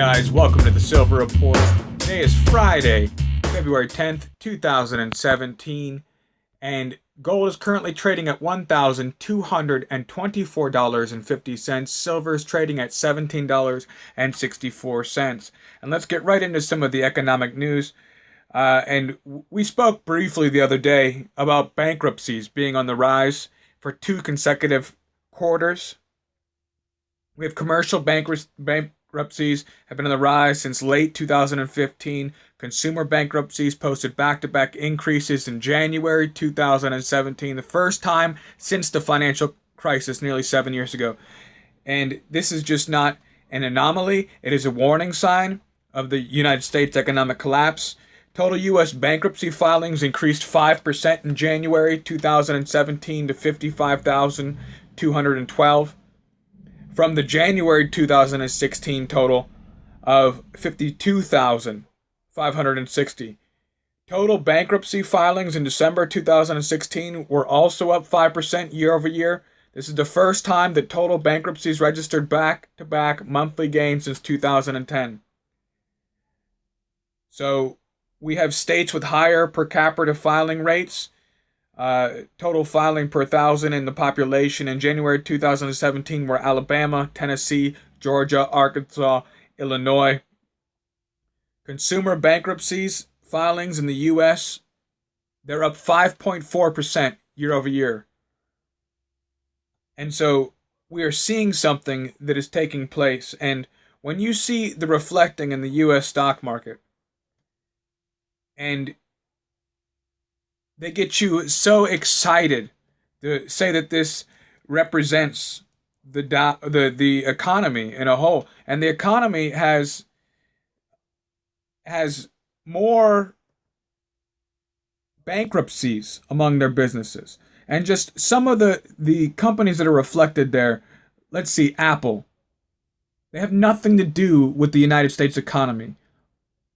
guys, welcome to the Silver Report. Today is Friday, February 10th, 2017, and gold is currently trading at $1,224.50. Silver is trading at $17.64. And let's get right into some of the economic news. And we spoke briefly the other day about bankruptcies being on the rise for 2 consecutive quarters. We have commercial bankruptcies have been on the rise since late 2015. Consumer bankruptcies posted back-to-back increases in January 2017, the first time since the financial crisis nearly 7 years ago. And this is just not an anomaly. It is a warning sign of the United States economic collapse. Total U.S. bankruptcy filings increased 5% in January 2017 to 55,212. From the January 2016 total of 52,560. Total bankruptcy filings in December 2016 were also up 5% year over year. This is the first time that total bankruptcies registered back-to-back monthly gains since 2010. So we have states with higher per capita filing rates. Total filing per thousand in the population in January 2017 were Alabama, Tennessee, Georgia, Arkansas, Illinois. Consumer bankruptcies filings in the U.S., they're up 5.4% year over year. And so we are seeing something that is taking place. And when you see the reflecting in the U.S. stock market, and they get you so excited to say that this represents the economy in a whole, and the economy has more bankruptcies among their businesses, and just some of the companies that are reflected there. Let's see, Apple. They have nothing to do with the United States economy.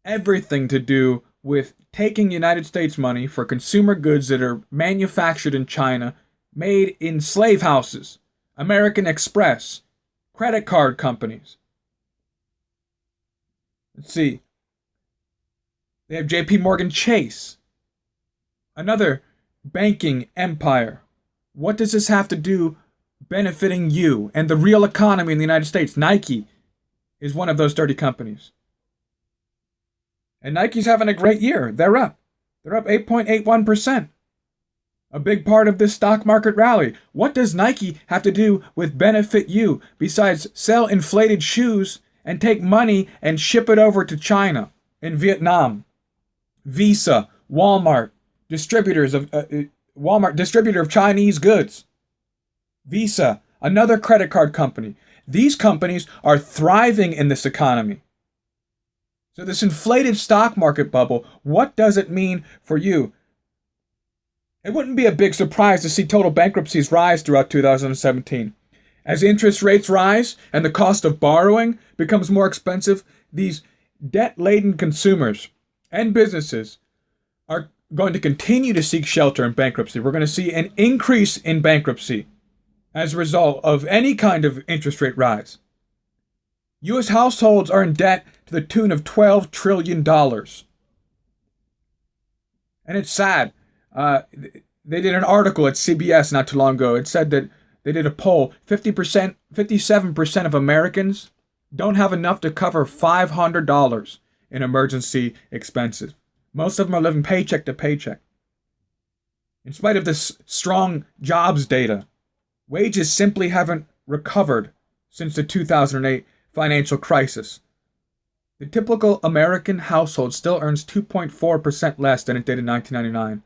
Everything to do with taking United States money for consumer goods that are manufactured in China, made in slave houses, American Express, credit card companies. Let's see. They have JP Morgan Chase, another banking empire. What does this have to do benefiting you and the real economy in the United States? Nike is one of those dirty companies. And Nike's having a great year. They're up. They're up 8.81%. A big part of this stock market rally. What does Nike have to do with benefit you besides sell inflated shoes and take money and ship it over to China and Vietnam? Visa, Walmart, distributor of Chinese goods. Visa, another credit card company. These companies are thriving in this economy. So this inflated stock market bubble, what does it mean for you? It wouldn't be a big surprise to see total bankruptcies rise throughout 2017. As interest rates rise and the cost of borrowing becomes more expensive, these debt-laden consumers and businesses are going to continue to seek shelter in bankruptcy. We're going to see an increase in bankruptcy as a result of any kind of interest rate rise. U.S. households are in debt to the tune of $12 trillion. And it's sad. They did an article at CBS not too long ago. It said that they did a poll. 57% of Americans don't have enough to cover $500 in emergency expenses. Most of them are living paycheck to paycheck. In spite of this strong jobs data, wages simply haven't recovered since the 2008 financial crisis. The typical American household still earns 2.4% less than it did in 1999.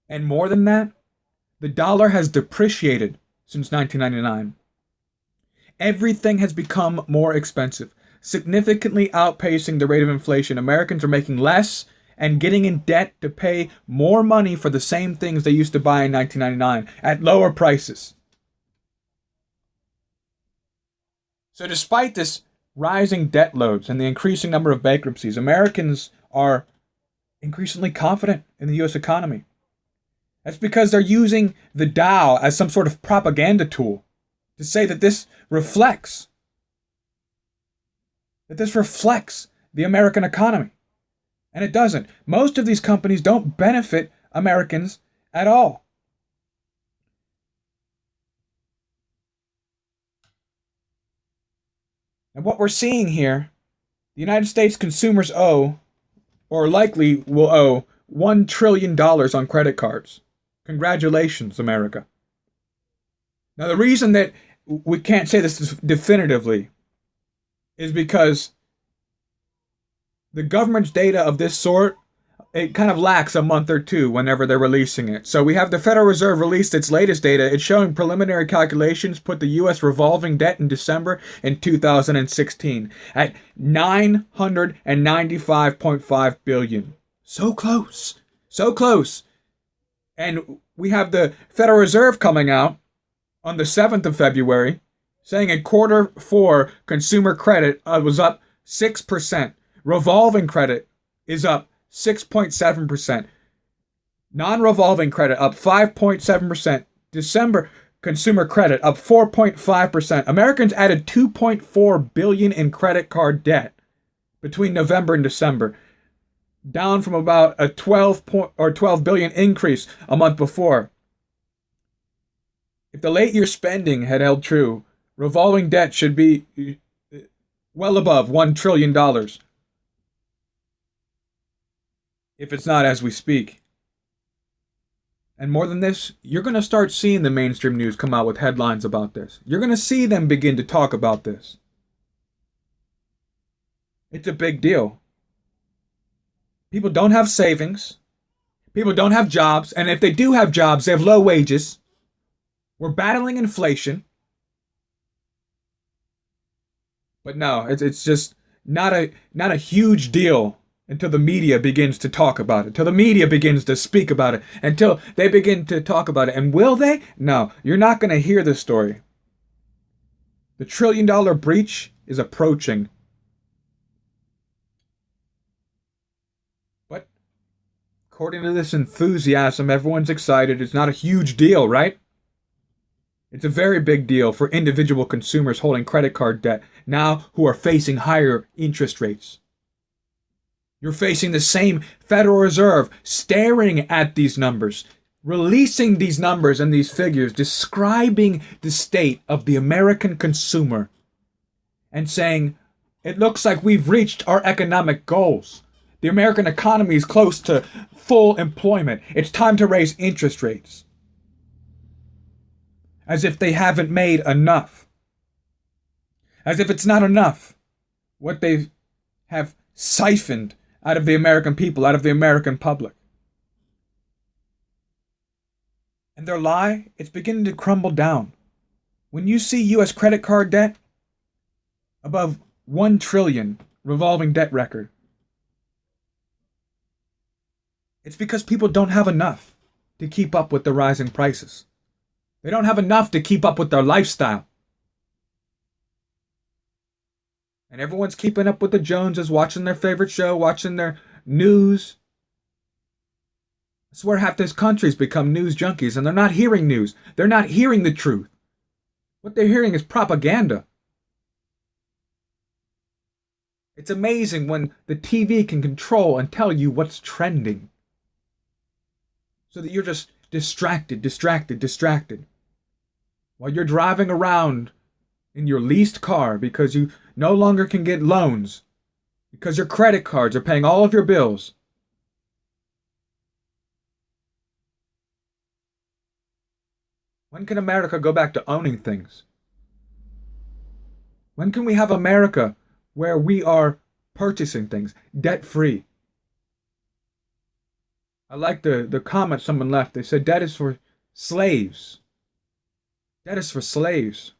And more than that, the dollar has depreciated since 1999. Everything has become more expensive, significantly outpacing the rate of inflation. Americans are making less and getting in debt to pay more money for the same things they used to buy in 1999 at lower prices. So despite this rising debt loads and the increasing number of bankruptcies, Americans are increasingly confident in the U.S. economy. That's because they're using the Dow as some sort of propaganda tool to say that this reflects that this reflects the American economy. And it doesn't. Most of these companies don't benefit Americans at all. And what we're seeing here, the United States consumers owe, or likely will owe, $1 trillion on credit cards. Congratulations, America. Now, the reason that we can't say this definitively is because the government's data of this sort, it kind of lacks a month or two whenever they're releasing it. So we have the Federal Reserve released its latest data. It's showing preliminary calculations put the U.S. revolving debt in December in 2016 at $995.5 billion. So close. So close. And we have the Federal Reserve coming out on the 7th of February saying in quarter four consumer credit was up 6%. Revolving credit is up 6.7%. Non-revolving credit up 5.7%. December consumer credit up 4.5%. Americans added $2.4 billion in credit card debt between November and December, down from about a 12 billion increase a month before. If the late year spending had held true, revolving debt should be well above $1 trillion. If it's not as we speak. And more than this, you're going to start seeing the mainstream news come out with headlines about this. You're going to see them begin to talk about this. It's a big deal. People don't have savings. People don't have jobs. And if they do have jobs, they have low wages. We're battling inflation. But no, it's just not a huge deal until the media begins to talk about it, until the media begins to speak about it, until they begin to talk about it. And will they? No, you're not going to hear this story. The $1 trillion breach is approaching. But according to this enthusiasm, everyone's excited. It's not a huge deal, right? It's a very big deal for individual consumers holding credit card debt now who are facing higher interest rates. You're facing the same Federal Reserve staring at these numbers, releasing these numbers and these figures, describing the state of the American consumer, and saying, it looks like we've reached our economic goals. The American economy is close to full employment. It's time to raise interest rates. As if they haven't made enough. As if it's not enough what they have siphoned out of the American people, out of the American public. And their lie, it's beginning to crumble down. When you see U.S. credit card debt above $1 trillion revolving debt record, it's because people don't have enough to keep up with the rising prices. They don't have enough to keep up with their lifestyle. And everyone's keeping up with the Joneses, watching their favorite show, watching their news. I swear half this country's become news junkies, and they're not hearing news. They're not hearing the truth. What they're hearing is propaganda. It's amazing when the TV can control and tell you what's trending. So that you're just distracted. While you're driving around in your leased car because you no longer can get loans, because your credit cards are paying all of your bills. When can America go back to owning things? When can we have America where we are purchasing things debt-free? I like the comment someone left. They said debt is for slaves. Debt is for slaves.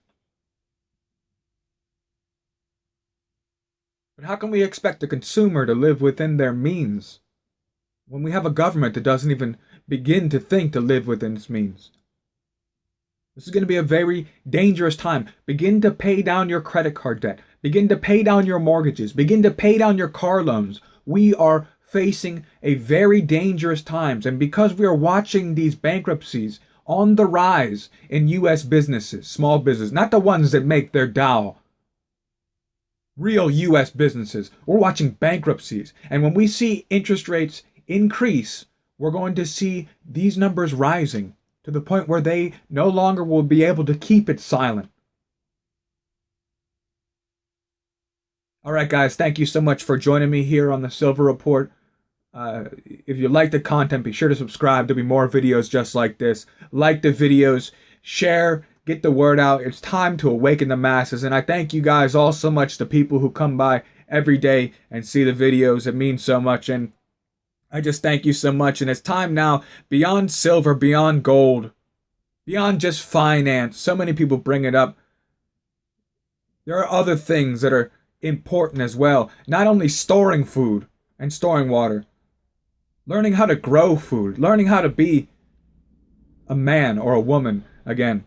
But how can we expect the consumer to live within their means when we have a government that doesn't even begin to think to live within its means? This is going to be a very dangerous time. Begin to pay down your credit card debt. Begin to pay down your mortgages. Begin to pay down your car loans. We are facing a very dangerous times. And because we are watching these bankruptcies on the rise in U.S. businesses, small business, not the ones that make their dough, real US businesses. We're watching bankruptcies. And when we see interest rates increase, we're going to see these numbers rising to the point where they no longer will be able to keep it silent. All right, guys, thank you so much for joining me here on the Silver Report. If you like the content, be sure to subscribe. There'll be more videos just like this. Like the videos, share, get the word out. It's time to awaken the masses. And I thank you guys all so much, the people who come by every day and see the videos. It means so much. And I just thank you so much. And it's time now, beyond silver, beyond gold, beyond just finance. So many people bring it up. There are other things that are important as well. Not only storing food and storing water, learning how to grow food, learning how to be a man or a woman again,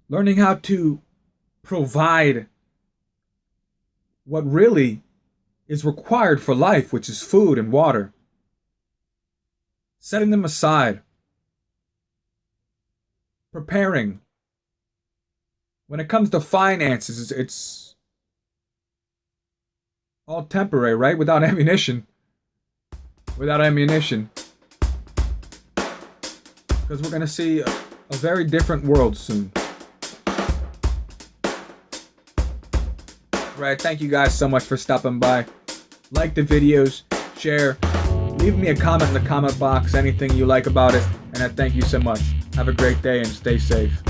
learning how to provide what really is required for life, which is food and water, setting them aside, preparing. When it comes to finances, it's all temporary, right? Without ammunition. Because we're going to see a very different world soon. Right, thank you guys so much for stopping by. Like the videos, share, leave me a comment in the comment box, anything you like about it, and I thank you so much. Have a great day and stay safe.